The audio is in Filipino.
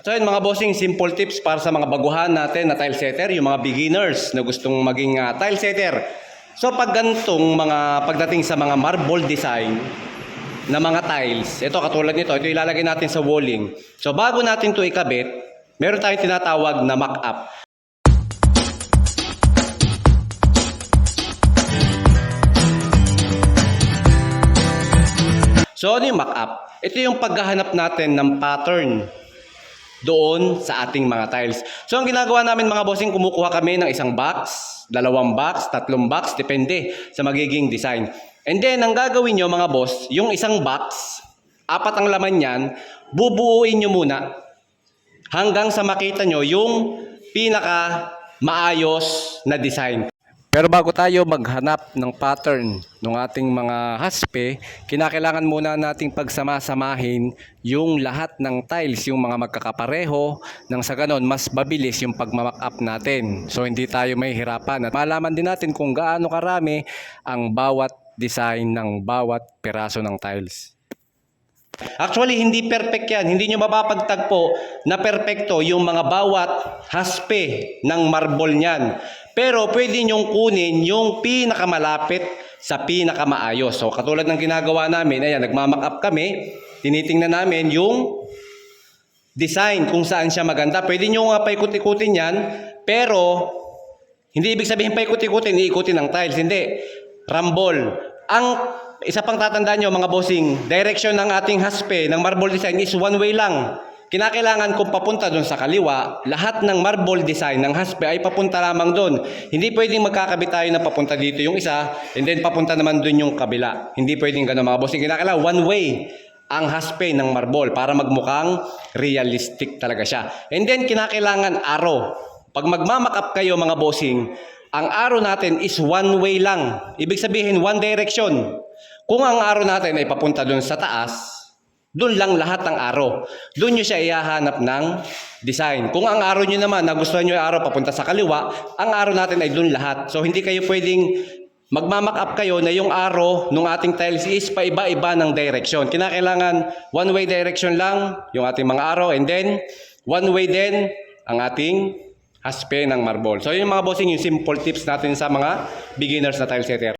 So yun mga bossing, simple tips para sa mga baguhan natin na tile setter, yung mga beginners na gustong maging tile setter. So pag ganitong pagdating sa mga marble design na mga tiles, ito katulad nito, ito ilalagay natin sa walling. So bago natin ito ikabit, meron tayong tinatawag na mock-up. So ano yung mock-up? Ito yung paghahanap natin ng pattern doon sa ating mga tiles. So ang ginagawa namin mga bossing, kumukuha kami ng isang box, 2 box, 3 box, depende sa magiging design. And then ang gagawin nyo mga boss, yung isang box, 4 ang laman yan, bubuuin nyo muna hanggang sa makita nyo yung pinaka maayos na design. Pero bago tayo maghanap ng pattern ng ating mga haspe, kinakailangan muna nating pagsama-samahin yung lahat ng tiles, yung mga magkakapareho, nang sa ganon mas mabilis yung pagmamock up natin. So hindi tayo may hirapan at malaman din natin kung gaano karami ang bawat design ng bawat piraso ng tiles. Actually, hindi perfect yan. Hindi nyo mapapagtagpo na perfecto yung mga bawat haspe ng marble niyan. Pero pwede nyong kunin yung pinakamalapit sa pinakamaayos. So katulad ng ginagawa namin, ayan, nagmamock up kami, tinitingnan namin yung design kung saan siya maganda. Pwede nyo nga paikot-ikutin yan, pero hindi ibig sabihin paikot-ikutin, iikutin ng tiles. Hindi. Rumble. Ang isa pang tatandaan nyo mga bossing, direction ng ating haspe ng marble design is one way lang. Kinakailangan kung papunta doon sa kaliwa, lahat ng marble design ng haspe ay papunta lamang doon. Hindi pwedeng magkakabit tayo na papunta dito yung isa, and then papunta naman doon yung kabila. Hindi pwedeng gano'n mga bossing. Kinakailangan one way ang haspe ng marble para magmukhang realistic talaga siya. And then kinakailangan arrow. Pag magmamock up kayo mga bossing, ang arrow natin is one way lang. Ibig sabihin one direction. Kung ang arrow natin ay papunta doon sa taas, doon lang lahat ng arrow. Doon nyo siya ihahanap ng design. Kung ang arrow nyo naman, nagustuhan nyo yung arrow papunta sa kaliwa, ang arrow natin ay doon lahat. So hindi kayo pwedeng magmamock up kayo na yung arrow ng ating tiles is paiba-iba ng direction. Kinakailangan one way direction lang yung ating mga arrow, and then one way din ang ating haspe ng marble. So yun mga bossing, yung simple tips natin sa mga beginners na tile setter.